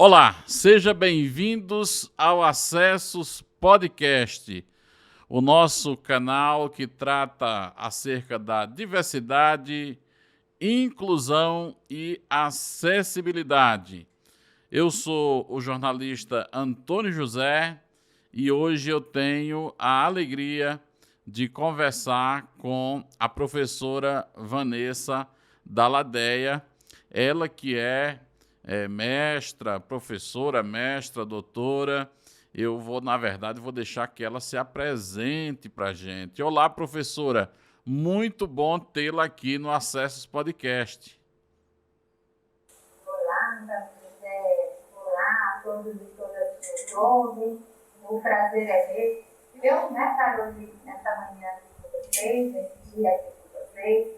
Olá, sejam bem-vindos ao Acessos Podcast, o nosso canal que trata acerca da diversidade, inclusão e acessibilidade. Eu sou o jornalista Antônio José e hoje eu tenho a alegria de conversar com a professora Vanessa Dalladea, ela que é mestra, professora, mestra, doutora. Eu vou, na verdade, deixar que ela se apresente para a gente. Olá, professora, muito bom tê-la aqui no Acessos Podcast. Olá, José. Olá a todos e todas que nos ouvem. O prazer é meu, estar hoje, nessa manhã aqui com vocês, nesse dia aqui com vocês,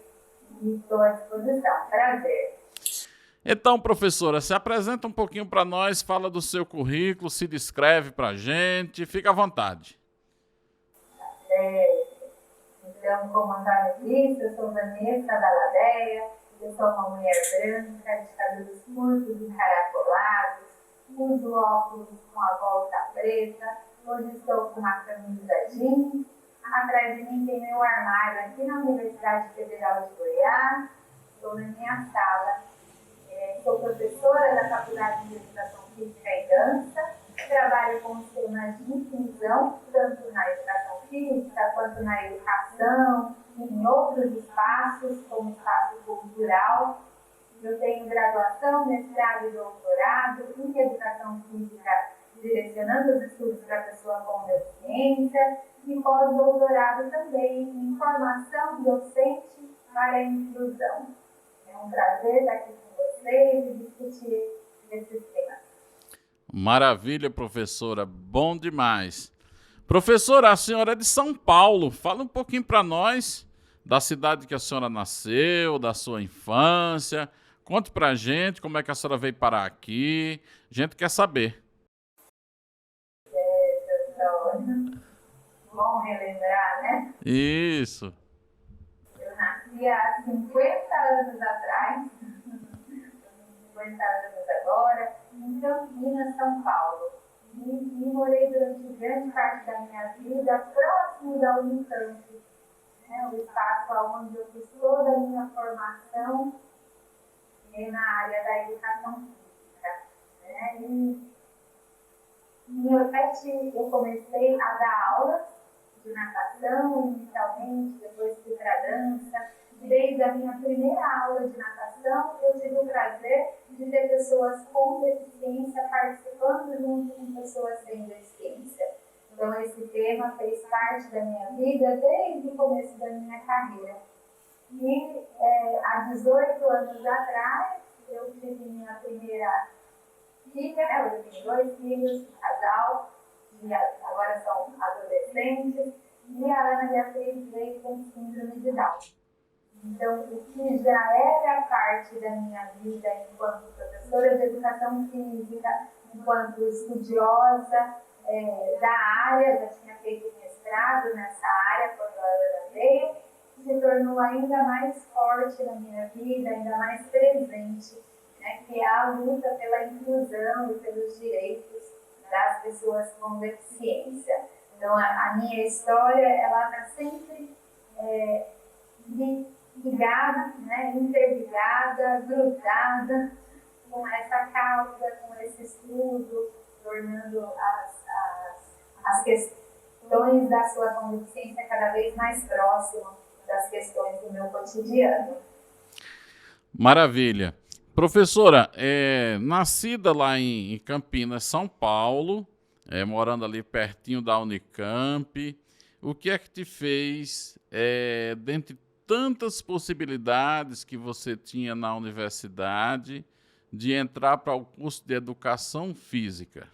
e estou à disposição. Prazer. Então, professora, se apresenta um pouquinho para nós, fala do seu currículo, se descreve para a gente, fica à vontade. Então, como a Antônia disse, eu sou Vanessa Dalladea, eu sou uma mulher branca, de cabelos curtos, encaracolados, uso óculos com a volta preta, hoje estou com uma camisa jeans, atrás de mim tem meu armário aqui na Universidade Federal de Goiás, estou na minha sala. Sou professora da Faculdade de Educação Física e Dança, trabalho com os temas de inclusão, tanto na educação física quanto na educação, em outros espaços, como espaço cultural. Eu tenho graduação, mestrado e doutorado em educação física, direcionando os estudos para a pessoa com deficiência, e pós-doutorado também em formação docente para a inclusão. É um prazer estar aqui com vocês e discutir esses temas. Maravilha, professora, bom demais. Professora, a senhora é de São Paulo, fala um pouquinho para nós da cidade que a senhora nasceu, da sua infância. Conte para a gente como é que a senhora veio parar aqui, a gente quer saber. Bom relembrar, né? Isso. Eu nasci há 50 anos atrás, 50 anos agora, em Campinas, São Paulo. E morei durante grande parte da minha vida próximo da Unicamp, né? O espaço onde eu fiz toda a minha formação na área da educação física. Né? E em 2007 eu comecei a dar aulas de natação inicialmente, depois fui para dança. Desde a minha primeira aula de natação, eu tive o prazer de ter pessoas com deficiência participando junto com pessoas sem deficiência. Então, esse tema fez parte da minha vida desde o começo da minha carreira. E há 18 anos atrás, eu tive minha primeira filha, eu tenho 2 filhos, casal, e agora são adolescentes, e a Ana Beatriz veio com síndrome de Down. Então, o que já era parte da minha vida enquanto professora de educação física, enquanto estudiosa da área, já tinha feito mestrado nessa área quando a Ana veio, se tornou ainda mais forte na minha vida, ainda mais presente, né, que é a luta pela inclusão e pelos direitos das pessoas com deficiência. Então, a minha história, ela está sempre ligada, né, interligada, grudada com essa causa, com esse estudo, tornando as questões da sua com deficiência cada vez mais próximas das questões do meu cotidiano. Maravilha. Professora, nascida lá em Campinas, São Paulo, morando ali pertinho da Unicamp, o que é que te fez, dentre tantas possibilidades que você tinha na universidade, de entrar para o curso de Educação Física?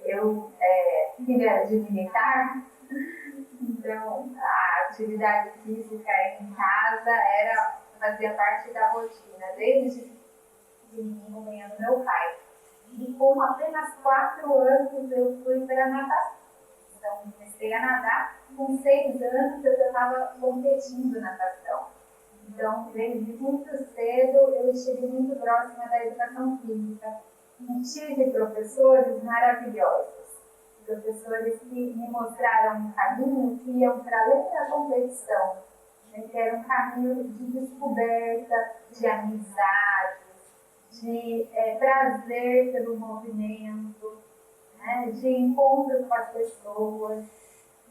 Eu filha de militar, então a atividade física em casa fazia parte da rotina, desde menino ganhando meu pai. E com apenas 4 anos eu fui para a natação. Então, comecei a nadar, com 6 anos eu já estava competindo natação. Então, desde muito cedo, eu estive muito próxima da educação física. E tive professores maravilhosos, professores que me mostraram um caminho que iam para além da competição, né, que era um caminho de descoberta, de amizade, de prazer pelo movimento, né, de encontro com as pessoas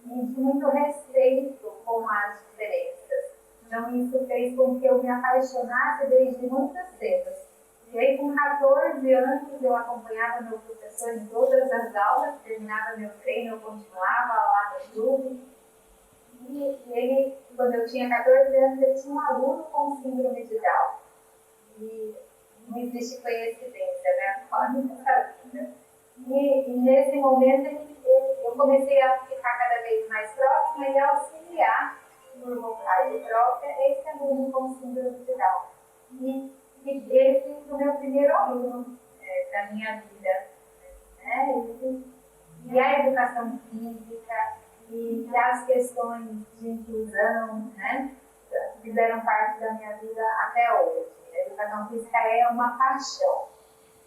e de muito respeito com as diferenças. Então, isso fez com que eu me apaixonasse desde muito cedo. E aí, com 14 anos, eu acompanhava meu professor em todas as aulas, terminava meu treino, eu continuava lá no clube. E ele, quando eu tinha 14 anos, ele tinha um aluno com síndrome de Down. E não existe coincidência, né? E nesse momento, eu comecei a ficar cada vez mais próxima e auxiliar, por vontade própria, esse aluno com síndrome de Down. E esse foi o meu primeiro aluno da minha vida. Né? E a educação física e as questões de inclusão, né, fizeram parte da minha vida até hoje. A educação física é uma paixão.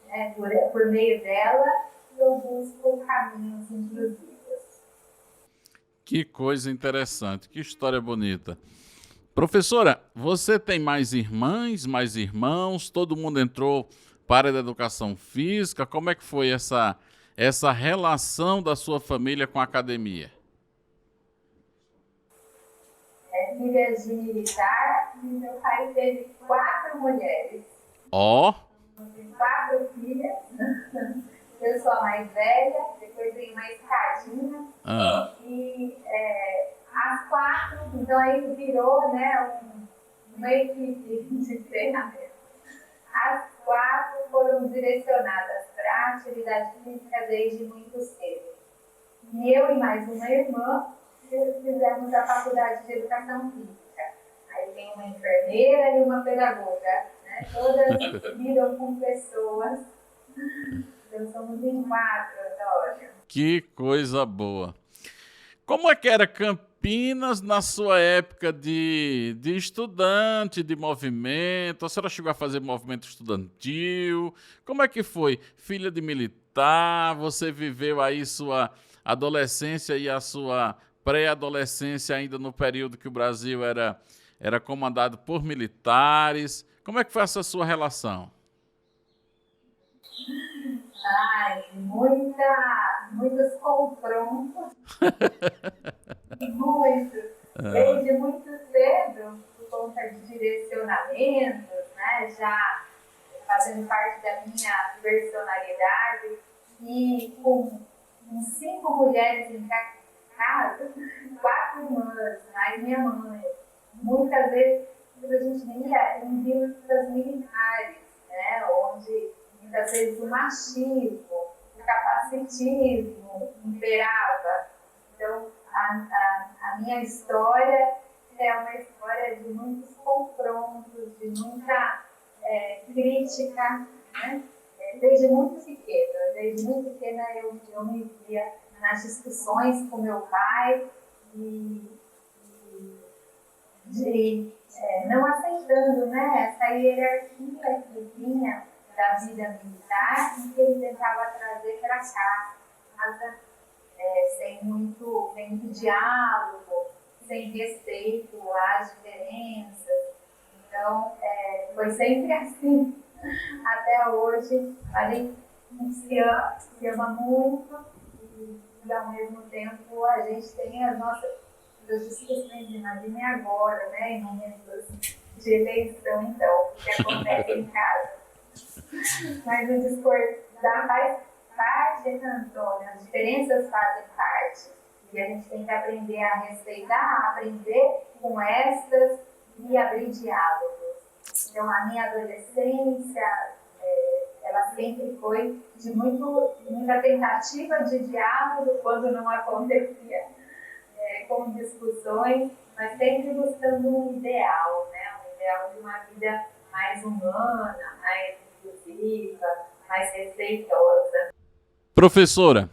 Né? Por meio dela, eu busco caminhos inclusivos. Que coisa interessante, que história bonita. Professora, você tem mais irmãs, mais irmãos? Todo mundo entrou para a área da educação física? Como é que foi essa relação da sua família com a academia? Filha de militar, e meu pai teve 4 mulheres. Ó! Eu tenho 4 filhas. Eu sou a mais velha, depois vem uma escadinha. E as 4, então aí virou, né, uma equipe de treinamento. As 4 foram direcionadas para a atividade física desde muito cedo. E eu e mais uma irmã fizemos a faculdade de educação física. Aí tem uma enfermeira e uma pedagoga, né? Todas lidam com pessoas. Então somos em 4, Antônio. Que coisa boa! Como é que era Campinas na sua época de estudante, de movimento? A senhora chegou a fazer movimento estudantil? Como é que foi? Filha de militar, você viveu aí sua adolescência e a sua pré-adolescência ainda no período que o Brasil era comandado por militares. Como é que foi essa sua relação? Ai, muitos confrontos. Muitos. Desde muito cedo, por conta de direcionamentos, né? Já fazendo parte da minha personalidade. E com 5 mulheres em casa, 4 irmãs, mais minha mãe. Muitas vezes a gente via em vilas militares, né? Onde muitas vezes o machismo, o capacitismo imperava. Então, a minha história é uma história de muitos confrontos, de muita crítica, né? Desde muito pequena eu me via nas discussões com meu pai e não aceitando, né, essa hierarquia que vinha da vida militar e que ele tentava trazer para casa, sem muito diálogo, sem respeito às diferenças. Então, foi sempre assim. Até hoje, a gente se ama muito e ao mesmo tempo a gente tem as nossas discussões. Imagine agora, né, em momentos de eleição, então, o que acontece em casa. Mas o discordar faz parte, Antônio, as diferenças fazem parte. E a gente tem que aprender a respeitar, aprender com estas e abrir diálogos. Então, a minha adolescência, ela sempre foi de muita tentativa de diálogo quando não acontecia, com discussões, mas sempre buscando um ideal, né? Um ideal de uma vida mais humana, mais inclusiva, mais respeitosa. Professora,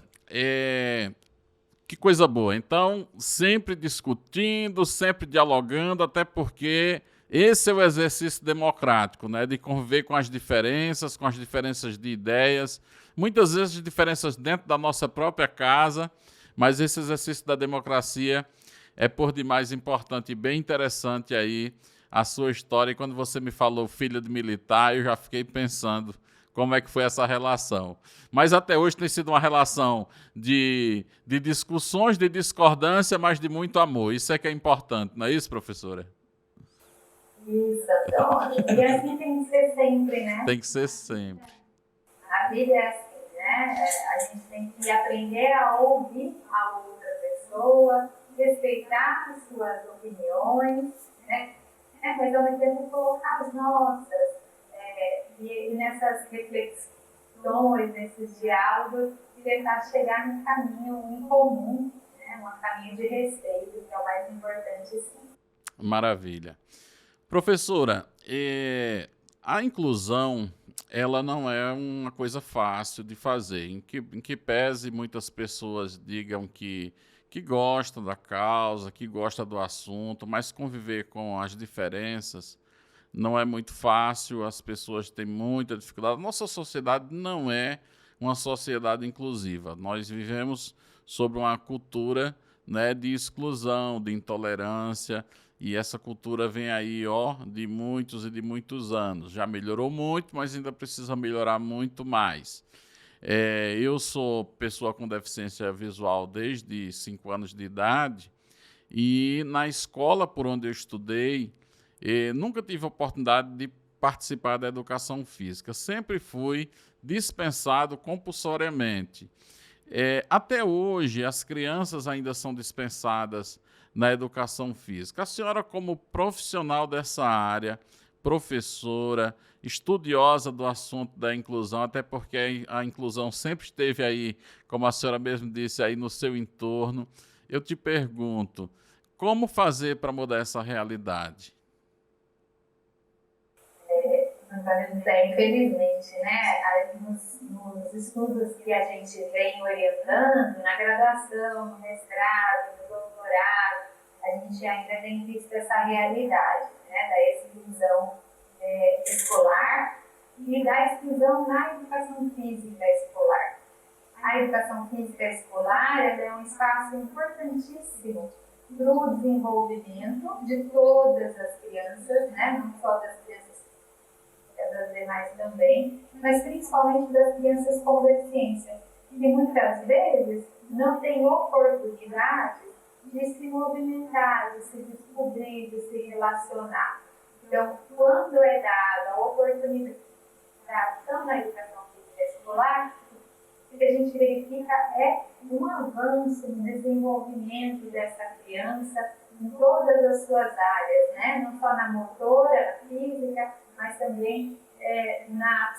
que coisa boa. Então, sempre discutindo, sempre dialogando, até porque Esse é o exercício democrático, né? De conviver com as diferenças de ideias, muitas vezes diferenças dentro da nossa própria casa, mas esse exercício da democracia é por demais importante e bem interessante aí a sua história. E quando você me falou filho de militar, eu já fiquei pensando como é que foi essa relação. Mas até hoje tem sido uma relação de discussões, de discordância, mas de muito amor. Isso é que é importante, não é isso, professora? Isso, Antônio. E assim tem que ser sempre, né? Tem que ser sempre. A vida é assim, né? A gente tem que aprender a ouvir a outra pessoa, respeitar as suas opiniões, né? Mas ao mesmo tempo colocar as nossas, e nessas reflexões, nesses diálogos, tentar chegar num caminho em comum, né? Um caminho de respeito, que é o mais importante, sim. Maravilha. Professora, a inclusão, ela não é uma coisa fácil de fazer, em que pese muitas pessoas digam que gostam da causa, que gostam do assunto, mas conviver com as diferenças não é muito fácil, as pessoas têm muita dificuldade. Nossa sociedade não é uma sociedade inclusiva. Nós vivemos sob uma cultura, né, de exclusão, de intolerância, e essa cultura vem aí, ó, de muitos e de muitos anos. Já melhorou muito, mas ainda precisa melhorar muito mais. Eu sou pessoa com deficiência visual desde 5 anos de idade, e na escola por onde eu estudei, nunca tive a oportunidade de participar da educação física. Sempre fui dispensado compulsoriamente. Até hoje, as crianças ainda são dispensadas na educação física. A senhora, como profissional dessa área, professora, estudiosa do assunto da inclusão, até porque a inclusão sempre esteve aí, como a senhora mesmo disse, aí no seu entorno, eu te pergunto, como fazer para mudar essa realidade? Antônio José, infelizmente, né, nos estudos que a gente vem orientando, na graduação, no mestrado, no doutorado, a gente ainda tem visto essa realidade, né, da exclusão escolar e da exclusão na educação física escolar. A educação física escolar ela é um espaço importantíssimo para o desenvolvimento de todas as crianças, né, não só das crianças das demais também, mas principalmente das crianças com deficiência, que muitas vezes não têm oportunidade de se movimentar, de se descobrir, de se relacionar. Então, quando é dada a oportunidade na educação física escolar, o que a gente verifica é um avanço no desenvolvimento dessa criança em todas as suas áreas, né? Não só na motora, na física, mas também na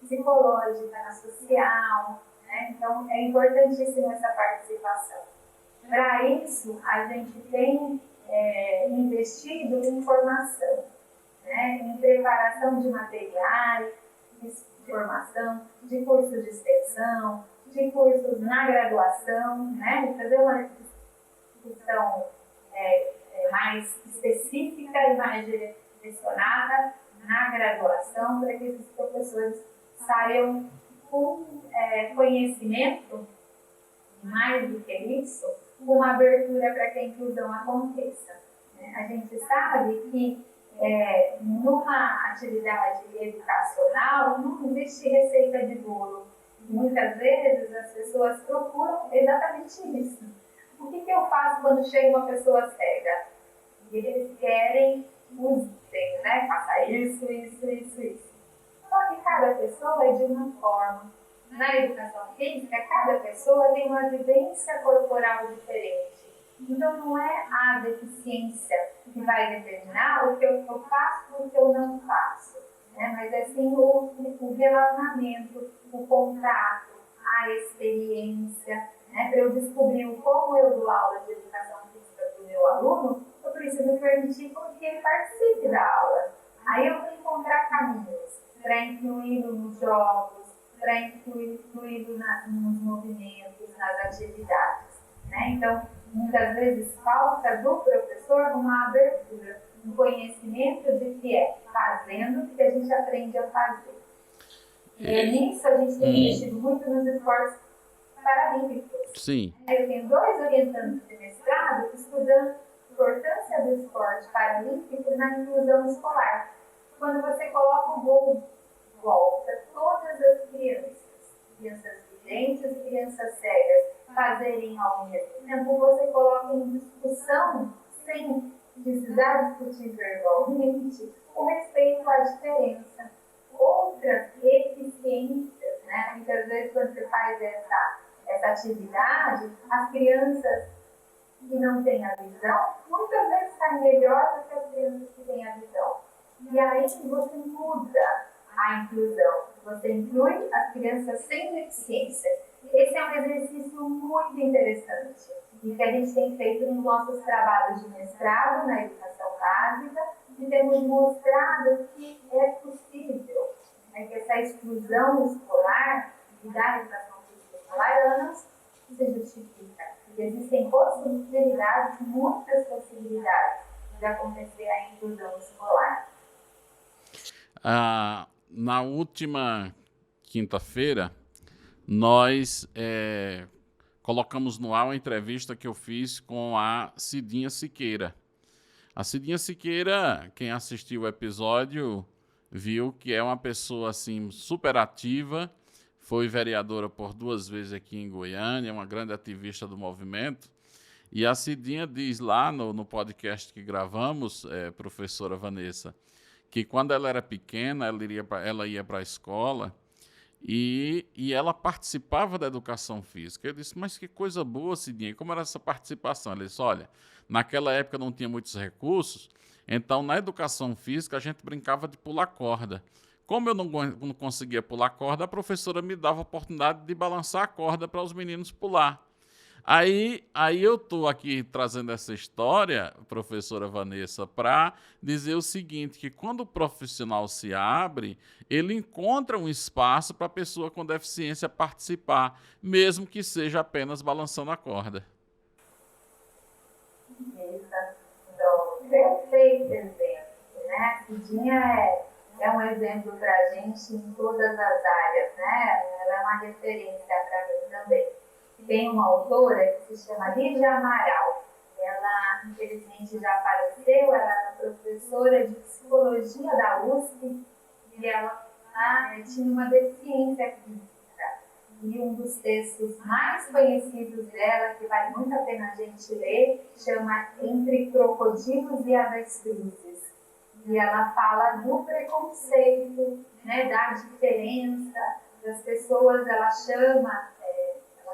psicológica, na social, né? Então, é importantíssima essa participação. Para isso, a gente tem investido em formação, né? Em preparação de materiais, de formação, de cursos de extensão, de cursos na graduação, né? Fazer uma discussão mais específica e mais direcionada na graduação, para que esses professores saiam com conhecimento, mais do que isso, com uma abertura para que a inclusão aconteça. A gente sabe que numa atividade educacional não existe receita de bolo. Muitas vezes as pessoas procuram exatamente isso. O que eu faço quando chega uma pessoa cega? Eles querem os itens, né? Faça isso, isso, isso, isso. Só que cada pessoa é de uma forma. Na educação física, cada pessoa tem uma vivência corporal diferente. Então, não é a deficiência que vai determinar o que eu faço e o que eu não faço, né? Mas é sim o relacionamento, o contato, a experiência, né? Para eu descobrir como eu dou aula de educação física para o meu aluno, eu preciso permitir que ele participe da aula. Aí eu vou encontrar caminhos para incluí-lo nos jogos, para incluí-lo nos movimentos, nas atividades, né? Então, muitas vezes falta do professor uma abertura, um conhecimento de que é fazendo que a gente aprende a fazer. E nisso a gente tem investido muito nos esportes paralímpicos. Sim. Eu tenho 2 orientandos de mestrado estudando a importância do esporte paralímpico na inclusão escolar. Quando você coloca o gol de volta, todas as crianças videntes e crianças cegas, fazerem ao mesmo tempo, você coloca em discussão, sem precisar discutir verbalmente, o respeito à diferença. Outras deficiências, né? Muitas vezes, quando você faz essa atividade, as crianças que não têm a visão, muitas vezes saem melhor do que as crianças que têm a visão. E aí você muda a inclusão, você inclui as crianças sem deficiência. Esse é um exercício muito interessante e que a gente tem feito nos nossos trabalhos de mestrado na educação básica e temos mostrado que é possível, né, que essa exclusão escolar e da educação física escolar, ela não se justifica. Existem possibilidades, muitas possibilidades de acontecer a inclusão escolar. Na última quinta-feira, nós colocamos no ar uma entrevista que eu fiz com a Cidinha Siqueira. A Cidinha Siqueira, quem assistiu o episódio, viu que é uma pessoa assim, super ativa, foi vereadora por 2 vezes aqui em Goiânia, uma grande ativista do movimento. E a Cidinha diz lá no podcast que gravamos, professora Vanessa, que quando ela era pequena, ela ia para a escola e ela participava da educação física. Eu disse, mas que coisa boa, Cidinha, como era essa participação? Ela disse, olha, naquela época não tinha muitos recursos, então na educação física a gente brincava de pular corda. Como eu não conseguia pular corda, a professora me dava a oportunidade de balançar a corda para os meninos pular. Aí eu estou aqui trazendo essa história, professora Vanessa, para dizer o seguinte, que quando o profissional se abre, ele encontra um espaço para a pessoa com deficiência participar, mesmo que seja apenas balançando a corda. Então, perfeito exemplo, né? Cidinha é um exemplo para a gente em todas as áreas, né? Ela é uma referência para mim também. Tem uma autora que se chama Lídia Amaral. Ela, infelizmente, já faleceu. Ela era professora de psicologia da USP e ela tinha uma deficiência física. E um dos textos mais conhecidos dela, que vale muito a pena a gente ler, chama Entre Crocodilos e Avestruzes. E ela fala do preconceito, né, da diferença das pessoas. Ela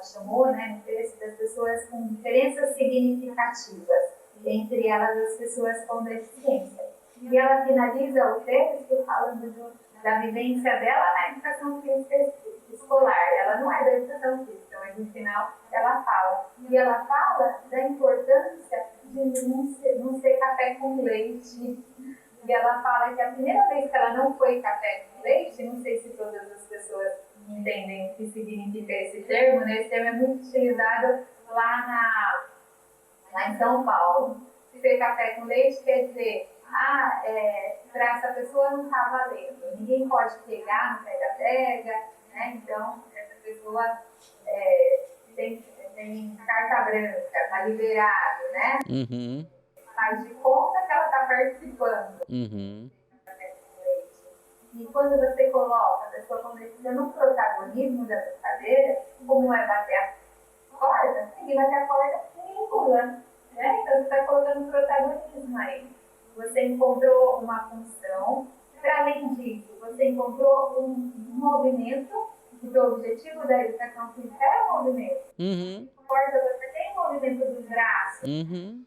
chamou, né, no texto, das pessoas com diferenças significativas, entre elas as pessoas com deficiência. E ela finaliza o texto falando da vivência dela na educação física escolar. Ela não é da educação física, mas no final ela fala. E ela fala da importância de não ser café com leite. E ela fala que a primeira vez que ela não foi café com leite, não sei se todas as pessoas entendem o que significa esse termo, né? Esse termo é muito utilizado lá em São Paulo. Ser café com leite quer dizer, para essa pessoa não está valendo, ninguém pode pegar no pega-pega, né? Então, essa pessoa tem carta branca, está liberado, né? Uhum. Faz de conta que ela está participando. Uhum. E quando você coloca a pessoa com deficiência no protagonismo da brincadeira, como é bater a corda, ninguém bater a corda, ninguém pula, né? Então você está colocando protagonismo aí. Você encontrou uma função, para além disso, você encontrou um movimento, porque o objetivo da educação física é o movimento. Uhum. Corda, você tem o movimento dos braços. Uhum.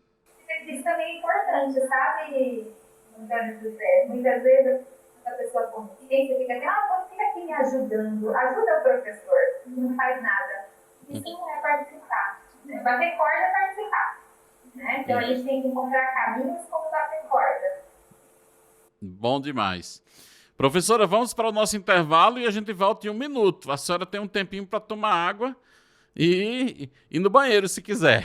Isso também é importante, sabe, Antônio José? Muitas vezes a pessoa com deficiência fica assim, você fica aqui me ajudando, ajuda o professor, não faz nada. Isso não é participar. Né? Bater corda é participar. Né? Então a gente tem que encontrar caminhos como bater corda. Bom demais. Professora, vamos para o nosso intervalo e a gente volta em 1 minuto. A senhora tem um tempinho para tomar água e no banheiro, se quiser.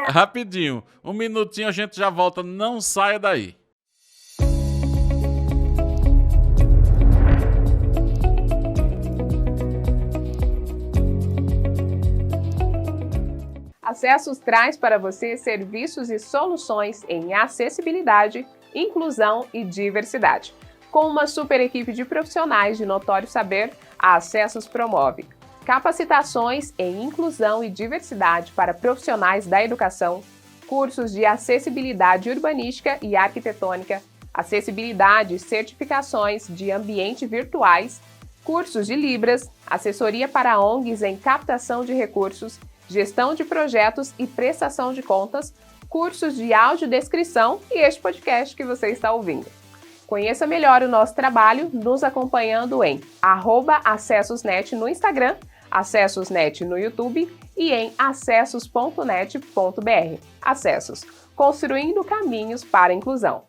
Rapidinho, um minutinho a gente já volta, não saia daí. Acessos traz para você serviços e soluções em acessibilidade, inclusão e diversidade. Com uma super equipe de profissionais de notório saber, a Acessos promove capacitações em inclusão e diversidade para profissionais da educação, cursos de acessibilidade urbanística e arquitetônica, acessibilidade e certificações de ambiente virtuais, cursos de Libras, assessoria para ONGs em captação de recursos, gestão de projetos e prestação de contas, cursos de audiodescrição e este podcast que você está ouvindo. Conheça melhor o nosso trabalho nos acompanhando em @acessosnet no Instagram, Acessosnet no YouTube e em acessos.net.br. Acessos, construindo caminhos para a inclusão.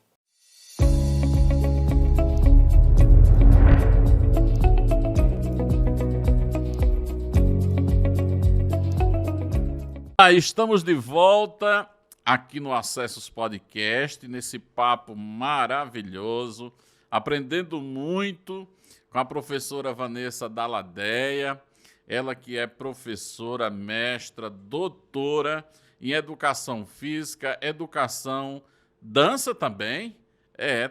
Estamos de volta aqui no Acessos Podcast, nesse papo maravilhoso, aprendendo muito com a professora Vanessa Dalladea, ela que é professora, mestra, doutora em Educação Física, Educação, Dança também,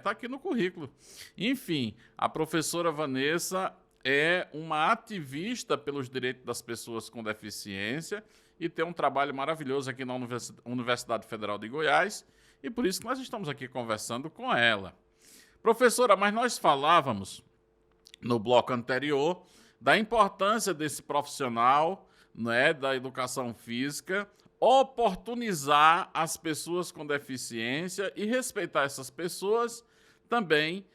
tá aqui no currículo. Enfim, a professora Vanessa é uma ativista pelos direitos das pessoas com deficiência e tem um trabalho maravilhoso aqui na Universidade Federal de Goiás, e por isso que nós estamos aqui conversando com ela. Professora, mas nós falávamos no bloco anterior da importância desse profissional, né, da educação física, oportunizar as pessoas com deficiência e respeitar essas pessoas também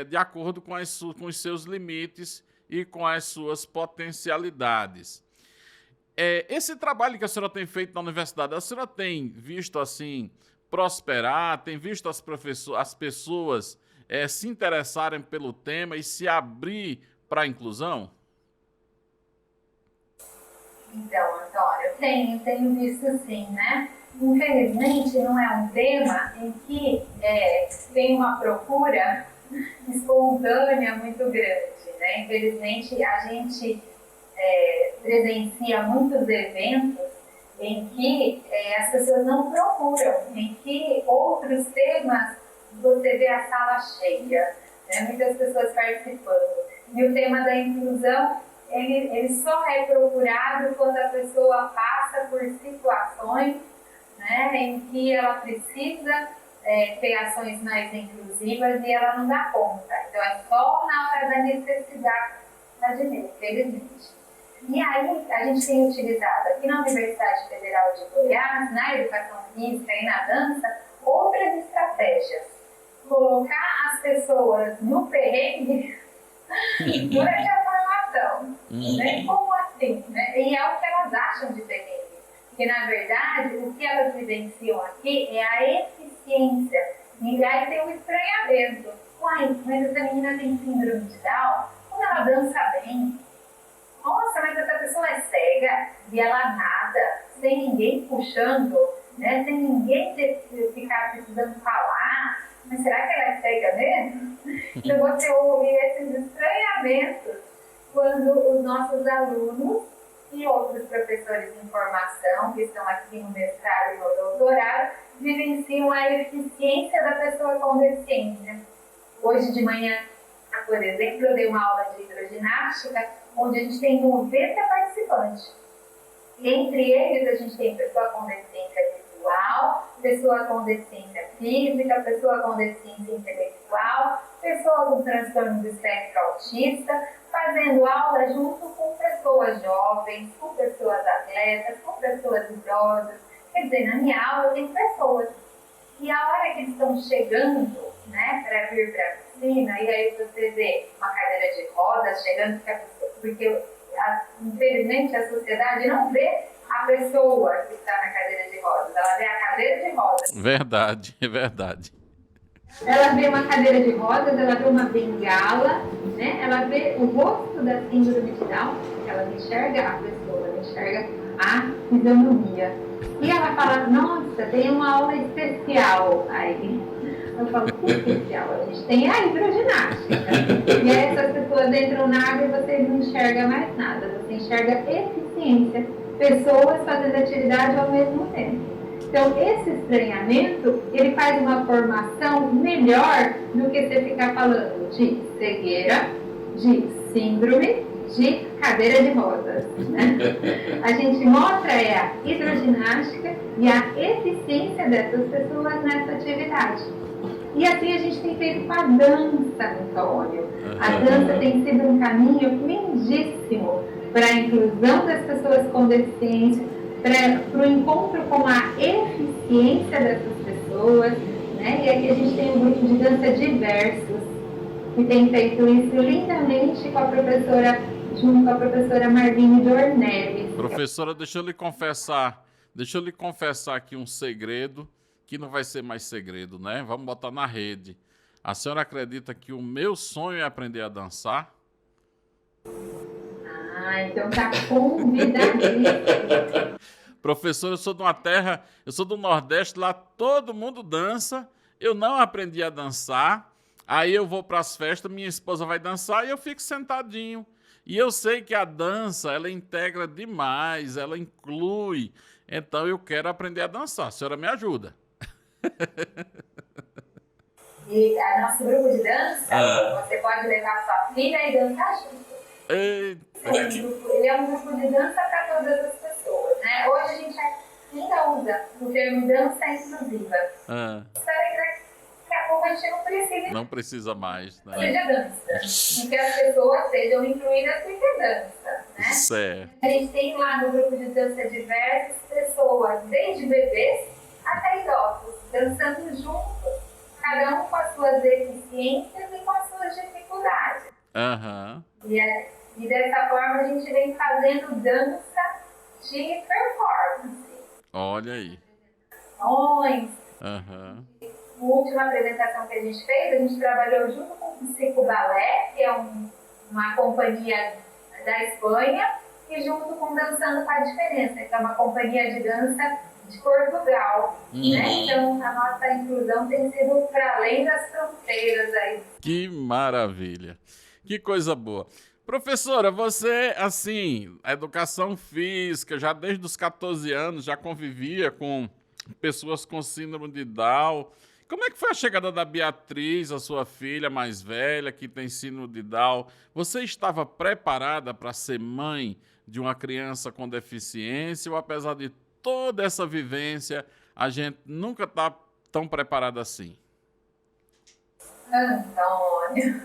de acordo com os seus limites e com as suas potencialidades. Esse trabalho que a senhora tem feito na universidade, a senhora tem visto assim prosperar, tem visto as pessoas se interessarem pelo tema e se abrir para a inclusão? Então, Antônio, tenho visto sim, né? Infelizmente, não é um tema em que tem uma procura espontânea muito grande, né? Infelizmente, a gente presencia muitos eventos em que as pessoas não procuram, em que outros temas você vê a sala cheia, né? Muitas pessoas participando. E o tema da inclusão, ele só é procurado quando a pessoa passa por situações, né, em que ela precisa ter ações mais inclusivas e ela não dá conta. Então é só na hora da necessidade mesmo, felizmente. E aí a gente tem utilizado aqui na Universidade Federal de Goiás, na educação física e na dança, outras estratégias. Colocar as pessoas no perrengue durante a formação. Né? Como assim? Né? E é o que elas acham de perrengue. Porque, na verdade, o que elas vivenciam aqui é a eficiência. E aí tem um estranhamento. Uai, mas essa menina tem síndrome de Down? Como ela dança bem? Nossa, mas essa pessoa é cega e ela nada, sem ninguém puxando, né? Sem ninguém ficar precisando falar. Mas será que ela é cega mesmo? Então você ouve esses estranhamentos quando os nossos alunos e outros professores de formação, que estão aqui no mestrado e no doutorado, vivenciam a eficiência da pessoa com deficiência. Hoje de manhã, por exemplo, eu dei uma aula de hidroginástica, onde a gente tem 90 participantes. Entre eles, a gente tem pessoa com deficiência visual, pessoa com deficiência física, pessoa com deficiência intelectual, pessoa com transtorno do espectro autista, fazendo aula junto com pessoas jovens, com pessoas atletas, com pessoas idosas. Quer dizer, na minha aula tem pessoas. E a hora que eles estão chegando, né, para vir para a piscina, e aí você vê uma cadeira de rodas chegando, porque infelizmente a sociedade não vê a pessoa que está na cadeira de rodas, ela vê a cadeira de rodas. Verdade, é verdade. Ela vê uma cadeira de rodas, ela vê uma bengala, né? Ela vê o rosto da síndrome de Down, ela não enxerga a pessoa, ela enxerga a fisionomia. E ela fala, nossa, tem uma aula especial aí. Eu falo, que especial? A gente tem a hidroginástica. E aí essas pessoas entram na água e você não enxerga mais nada, você enxerga eficiência, pessoas fazendo atividade ao mesmo tempo. Então, esse estranhamento, ele faz uma formação melhor do que você ficar falando de cegueira, de síndrome, de cadeira de rodas. Né? A gente mostra a hidroginástica e a eficiência dessas pessoas nessa atividade. E assim a gente tem feito com a dança, Antônio. A dança tem sido um caminho lindíssimo para a inclusão das pessoas com deficiência, para o encontro com a eficiência dessas pessoas, né? E aqui a gente tem um grupo de dança diversos, que tem feito isso lindamente junto com a professora Marlene Dornelles. Professora, deixa eu lhe confessar aqui um segredo, que não vai ser mais segredo, né? Vamos botar na rede. A senhora acredita que o meu sonho é aprender a dançar? Ah, então tá convidadíssimo. Professor, eu sou de uma terra, eu sou do Nordeste, lá todo mundo dança, eu não aprendi a dançar, aí eu vou para as festas, minha esposa vai dançar e eu fico sentadinho. E eu sei que a dança, ela integra demais, ela inclui, então eu quero aprender a dançar, a senhora me ajuda. E a nosso grupo de dança, você pode levar sua filha e dançar junto. Ele é um grupo de dança para todas as pessoas, né? Hoje a gente ainda usa o termo dança inclusiva. Espero que daqui a pouco a gente não precisa mais, né? Seja dança. E que as pessoas sejam incluídas porque dança, né? Certo. A gente tem lá no grupo de dança diversas pessoas, desde bebês até idosos, dançando juntos, cada um com as suas deficiências e com as suas dificuldades. E dessa forma a gente vem fazendo dança de performance. Olha aí. A última apresentação que a gente fez, a gente trabalhou junto com o Psico Balé, que é uma companhia da Espanha, e junto com Dançando com a Diferença, que é uma companhia de dança de Portugal. Né? Então a nossa inclusão tem sido para além das fronteiras aí. Que maravilha! Que coisa boa! Professora, você, assim, a educação física, já desde os 14 anos, já convivia com pessoas com síndrome de Down. Como é que foi a chegada da Beatriz, a sua filha mais velha, que tem síndrome de Down? Você estava preparada para ser mãe de uma criança com deficiência ou, apesar de toda essa vivência, a gente nunca está tão preparada assim? Antônio...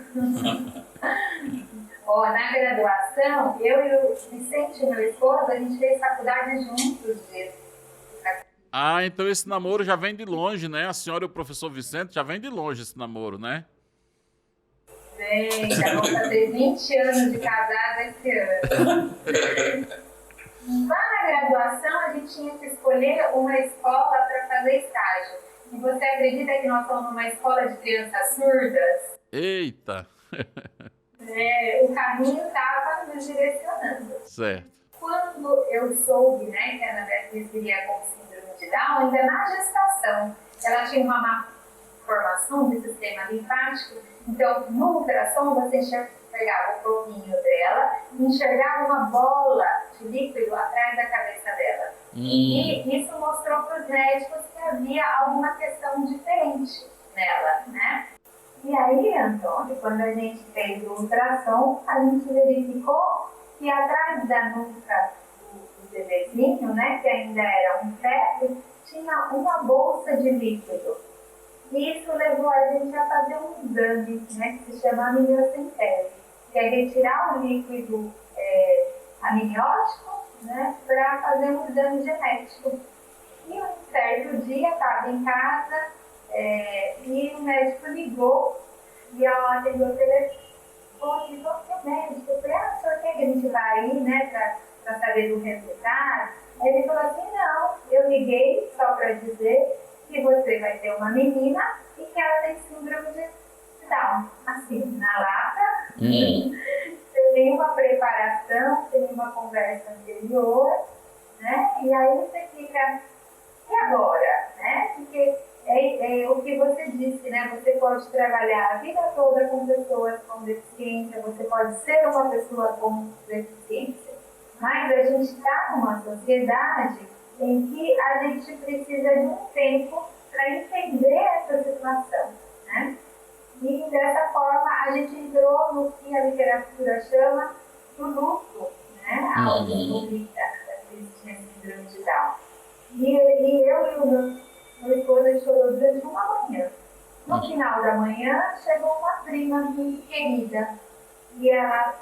Na graduação, eu e o Vicente, meu esposo, a gente fez faculdade juntos. Então esse namoro já vem de longe, né? A senhora e o professor Vicente já vem de longe esse namoro, né? Vem, já vamos fazer 20 anos de casada esse ano. Lá na graduação, a gente tinha que escolher uma escola para fazer estágio. E você acredita que nós somos numa escola de crianças surdas? Eita! O caminho estava nos direcionando. Certo. Quando eu soube, né, que a Ana Beatriz viria com síndrome de Down, ainda na gestação, ela tinha uma má formação do sistema linfático, então no ultrassom você enxergava o corpinho dela e enxergava uma bola de líquido atrás da cabeça dela. E isso mostrou para os médicos que havia alguma questão diferente nela, né? E aí, Antônio, quando a gente fez o ultrassom, a gente verificou que atrás da nuca do bebezinho, né, que ainda era um feto, tinha uma bolsa de líquido. E isso levou a gente a fazer um exame, né, que se chama amniocentese, que é retirar o líquido amniótico, né, para fazer um exame genético. E um certo dia, estava em casa, e o médico ligou e ela atendeu o telefone e falou que o médico, eu falei, senhor quer que a gente vai aí, né, para saber do resultado? Aí ele falou assim, não, eu liguei só para dizer que você vai ter uma menina e que ela tem síndrome de Down. Assim, na lata, sem nenhuma preparação, sem nenhuma conversa anterior, né? E aí você fica, e agora? Né? Porque é o que você disse, né? Você pode trabalhar a vida toda com pessoas com deficiência, você pode ser uma pessoa com deficiência, mas a gente está numa sociedade em que a gente precisa de um tempo para entender essa situação, né? E dessa forma a gente entrou no que a literatura chama do luto, né? Ao descobrir que ele tinha síndrome de Down. E eu e o meu esposo, a gente chorou durante uma manhã. No final da manhã, chegou uma prima muito querida. E ela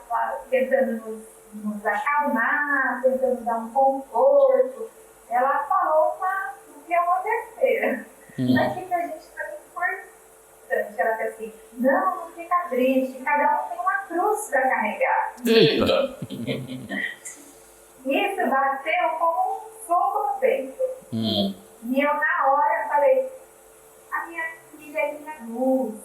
tentando nos acalmar, tentando dar um conforto. Ela falou o que é uma terceira. Mas que a gente está importante. Ela disse assim, não fica triste, cada um tem uma cruz para carregar. Eita! Isso bateu como um soco no peito. E eu, na hora, falei, a minha filha é minha luz,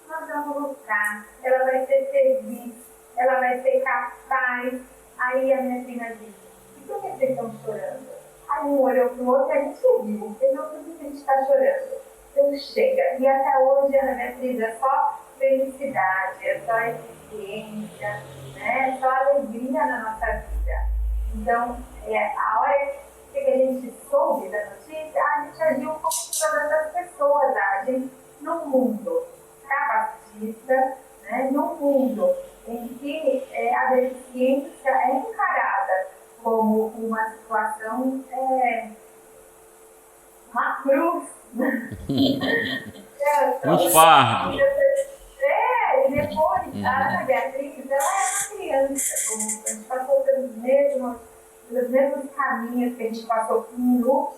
nós vamos lutar, ela vai ser feliz, ela vai ser capaz. Aí a minha filha disse, e por que vocês estão chorando? Aí um olhou para o outro e a gente viu, por que a gente está chorando? Então chega. E até hoje, Ana Beatriz, é só felicidade, é só eficiência, né? É só alegria na nossa vida. Então, a hora que a gente soube da notícia, a gente agiu como todas as pessoas agem num mundo capacitista, né? Num mundo em que a deficiência é encarada como uma situação, uma cruz. Um fardo. E depois, a Ana Beatriz, ela é uma criança, como a gente passou pelos mesmos caminhos que a gente passou com o Lu,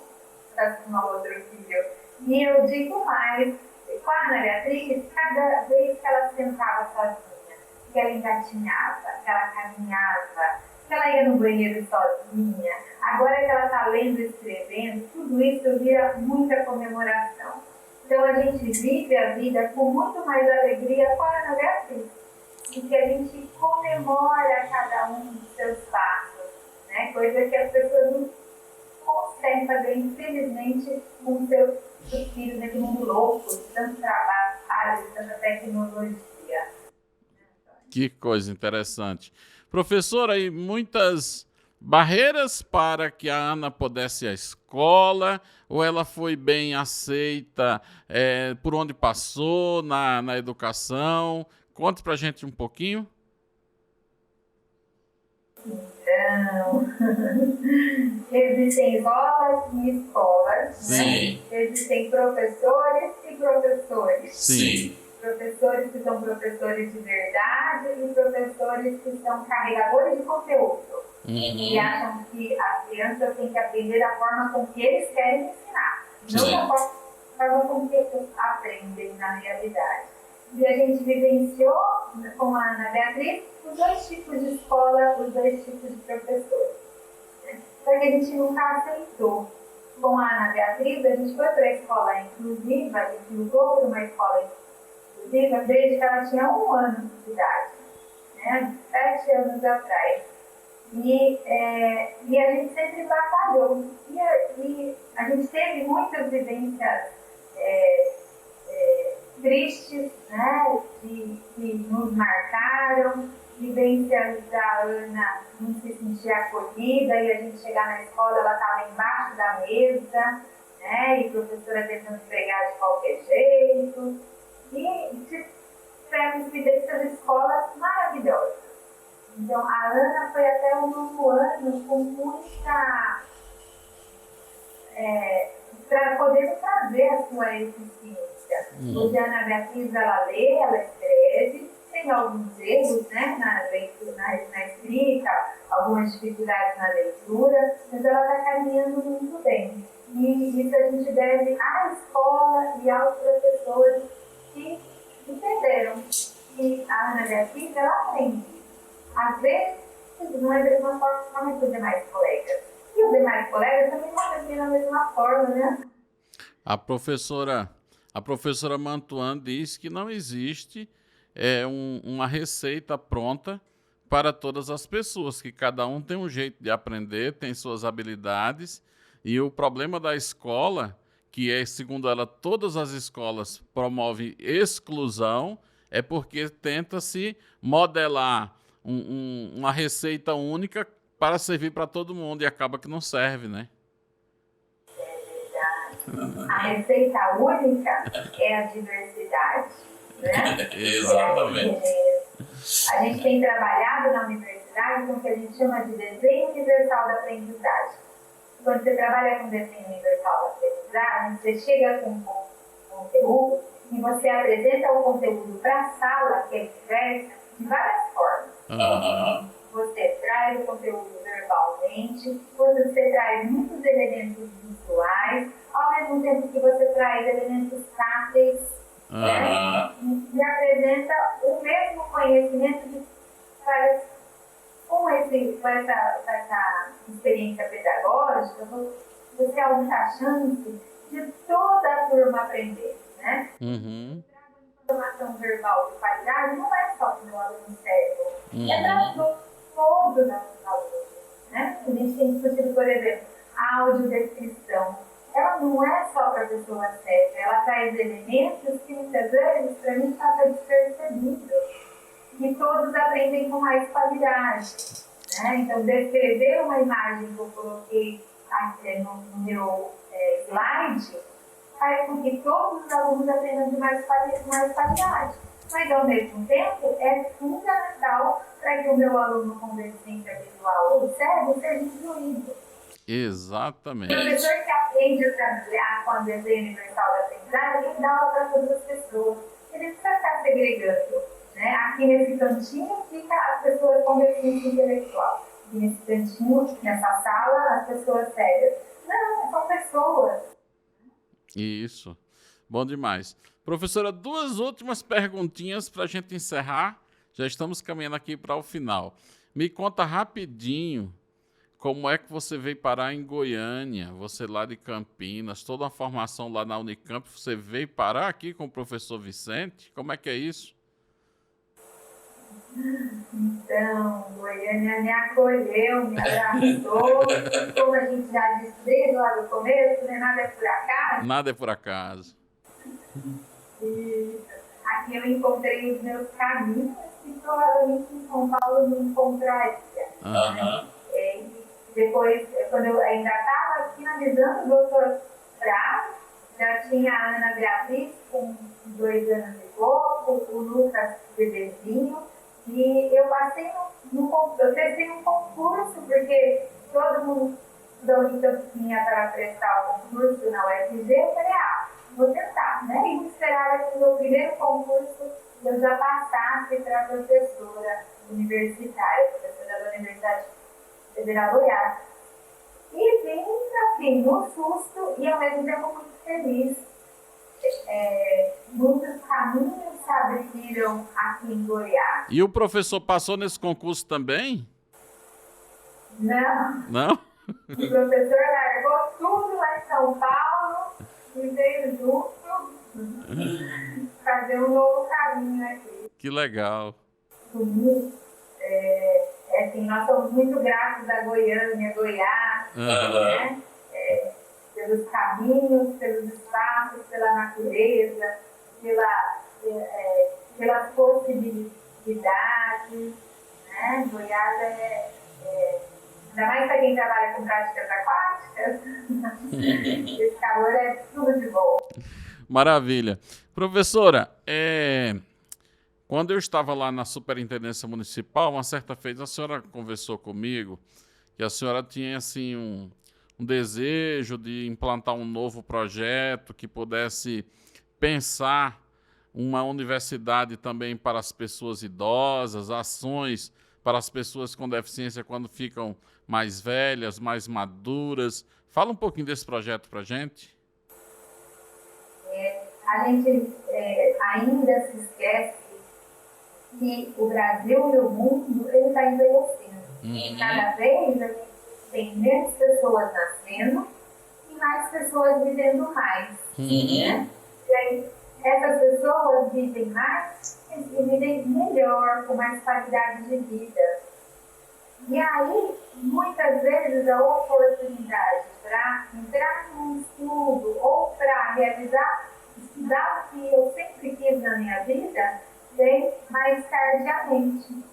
com uma outra filha. E eu digo mais, com a Ana Beatriz, cada vez que ela sentava sozinha, que ela engatinhava, que ela caminhava, que ela ia no banheiro sozinha, agora que ela está lendo e escrevendo, tudo isso vira muita comemoração. Então a gente vive a vida com muito mais alegria com a Ana Beatriz, porque a gente comemora cada um dos seus passos, né? Coisa que as pessoas não conseguem fazer, infelizmente, com seus filhos nesse mundo louco, de tanto trabalho, de tanta tecnologia. Que coisa interessante. Professora, aí muitas barreiras para que a Ana pudesse ir à escola, ou ela foi bem aceita por onde passou, na educação? Conte para a gente um pouquinho. Então, existem escolas e escolas. Sim. Né? Existem professores e professores. Sim. Professores que são professores de verdade e professores que são carregadores de conteúdo. E acham que a criança tem que aprender da forma com que eles querem ensinar, não da forma com que eles aprendem na realidade. E a gente vivenciou com a Ana Beatriz os dois tipos de escola, os dois tipos de professores. Né? Só que a gente nunca aceitou. Com a Ana Beatriz, a gente foi para a escola inclusiva, a gente levou para uma escola inclusiva desde que ela tinha 1 ano de idade, né? 7 anos atrás. E a gente sempre batalhou. E a gente teve muitas vivências tristes, né, que nos marcaram, vivências da Ana não se sentir acolhida e a gente chegar na escola, ela estava embaixo da mesa, né, e a professora tentando pegar de qualquer jeito. E tivemos vivências de escolas maravilhosas. Então, a Ana foi até o 9º ano com muita... para poder fazer a sua eficiência. Hoje a Ana Beatriz, ela lê, ela escreve, tem alguns erros, né, na escrita, algumas dificuldades na leitura, mas ela está caminhando muito bem. E isso a gente deve à escola e aos professores que entenderam que a Ana Beatriz, ela aprende. Às vezes, não é da mesma forma que os demais colegas. E os demais colegas também não aprendem da mesma forma, né? A professora, a professora Mantuan diz que não existe uma receita pronta para todas as pessoas, que cada um tem um jeito de aprender, tem suas habilidades, e o problema da escola, que é, segundo ela, todas as escolas promovem exclusão, é porque tenta-se modelar uma receita única para servir para todo mundo, e acaba que não serve, né? A receita única é a diversidade, né? Exatamente. A gente tem trabalhado na universidade com o que a gente chama de desenho universal da aprendizagem. Quando você trabalha com desenho universal da aprendizagem, você chega com um conteúdo e você apresenta o conteúdo para a sala, que é diversa, de várias formas. Você traz o conteúdo verbalmente, você traz muitos elementos visuais, ao mesmo tempo que você traz elementos táteis, né? E apresenta o mesmo conhecimento de várias. Com essa experiência pedagógica, você aumenta a chance de toda a turma aprender, né? Informação verbal de qualidade não é só para o aluno cego, é para todos os alunos, né? A gente tem discutido, por exemplo, a audiodescrição. Ela não é só para a pessoa cega, ela traz elementos que muitas vezes para mim passa despercebido. E todos aprendem com mais qualidade, né? Então, descrever uma imagem que eu coloquei aqui no meu slide faz com que todos os alunos aprendam de mais qualidade. Mas, ao mesmo tempo, é fundamental para que o meu aluno com deficiência visual ou cego seja incluído. Exatamente. O professor que aprende a trabalhar com a desenho universal da aprendizagem, ele dá aula para todas as pessoas. Ele não precisa ficar segregando. Né? Aqui nesse cantinho fica as pessoas com deficiência intelectual. E nesse cantinho, nessa sala, as pessoas cegas. Não, são pessoas. Isso. Bom demais. Professora, duas últimas perguntinhas para a gente encerrar. Já estamos caminhando aqui para o final. Me conta rapidinho como é que você veio parar em Goiânia, você lá de Campinas, toda a formação lá na Unicamp, você veio parar aqui com o professor Vicente? Como é que é isso? Então, Goiânia me acolheu, me abraçou, como a gente já disse desde lá do começo, né? Nada é por acaso. Nada é por acaso. E aqui eu encontrei os meus caminhos que provavelmente em São Paulo não encontraria. Né? E depois, quando eu ainda estava finalizando o doutorado, já tinha a Ana Beatriz com 2 anos e pouco, o Lucas bebezinho. E eu passei eu prestei um concurso, porque todo mundo da Unicamp tinha para prestar o concurso na UFG, eu falei, vou tentar, né? E esperava que no meu primeiro concurso eu já passasse para professora universitária, professora da Universidade Federal Goiás. E vim, assim, no susto e ao mesmo tempo muito feliz. Muitos caminhos se abriram aqui em Goiás. E o professor passou nesse concurso também? Não. Não? O professor largou tudo lá em São Paulo e veio junto fazer um novo caminho aqui. Que legal. Assim, nós somos muito gratos a Goiânia, Goiás, né? Pelos caminhos, pelos espaços, pela natureza, pelas possibilidades, né? Goiás ainda mais para quem trabalha com práticas aquáticas, esse calor é tudo de bom. Maravilha. Professora, quando eu estava lá na Superintendência Municipal, uma certa vez a senhora conversou comigo que a senhora tinha assim um desejo de implantar um novo projeto que pudesse pensar uma universidade também para as pessoas idosas, ações para as pessoas com deficiência quando ficam mais velhas, mais maduras. Fala um pouquinho desse projeto para a gente. A gente ainda se esquece que o Brasil e o mundo está envelhecendo. Cada vez a gente tem menos pessoas nascendo e mais pessoas vivendo mais. Né? E aí, essas pessoas vivem mais e vivem melhor, com mais qualidade de vida. E aí, muitas vezes, a oportunidade para entrar num estudo ou para estudar o que eu sempre quis na minha vida, vem mais tardiamente.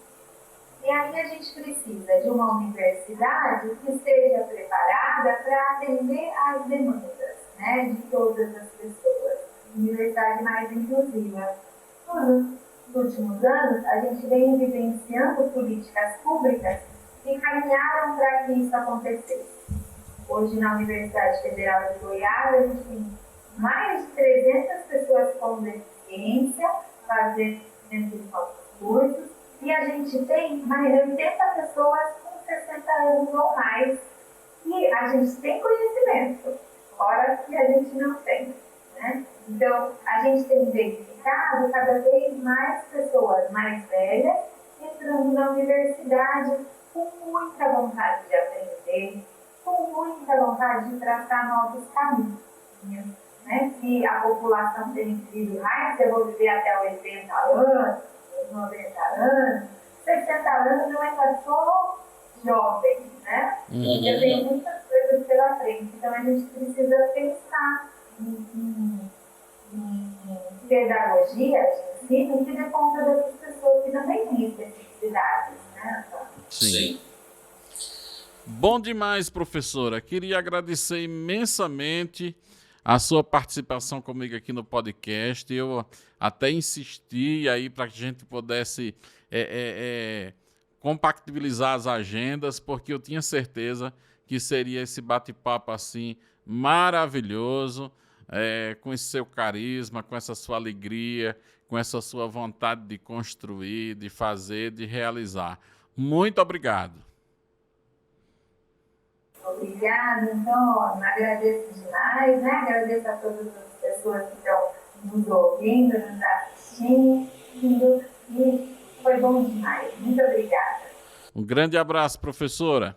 E aí a gente precisa de uma universidade que esteja preparada para atender às demandas, né, de todas as pessoas. Universidade mais inclusiva. Nos últimos anos, a gente vem vivenciando políticas públicas que caminharam para que isso acontecesse. Hoje, na Universidade Federal de Goiás, a gente tem mais de 300 pessoas com deficiência fazendo os nossos cursos, e a gente tem mais de 80 pessoas com 60 anos ou mais. E a gente tem conhecimento, fora que a gente não tem. Né? Então, a gente tem verificado cada vez mais pessoas mais velhas entrando na universidade com muita vontade de aprender, com muita vontade de traçar novos caminhos. Né? Se a população tem sido mais, eu vou viver até 80 anos, 90 anos, 60 anos eu ainda sou jovem, né? Eu tenho muitas coisas pela frente, então a gente precisa pensar em pedagogia, de ensino, que dê conta dessas pessoas que também têm especificidades, né? Sim. Bom demais, professora. Queria agradecer imensamente a sua participação comigo aqui no podcast. Eu até insisti aí para que a gente pudesse compatibilizar as agendas, porque eu tinha certeza que seria esse bate-papo assim maravilhoso, com esse seu carisma, com essa sua alegria, com essa sua vontade de construir, de fazer, de realizar. Muito obrigado. Obrigada, Antônio. Agradeço demais, né? Agradeço a todas as pessoas que estão nos ouvindo, nos assistindo. E foi bom demais. Muito obrigada. Um grande abraço, professora.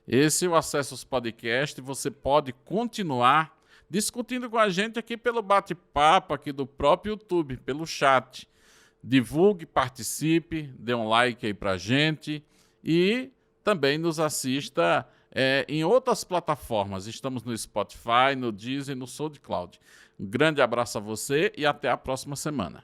Esse é o Acessos Podcast. Você pode continuar discutindo com a gente aqui pelo bate-papo aqui do próprio YouTube, pelo chat. Divulgue, participe, dê um like aí pra gente e também nos assista em outras plataformas. Estamos no Spotify, no Deezer e no SoundCloud. Um grande abraço a você e até a próxima semana.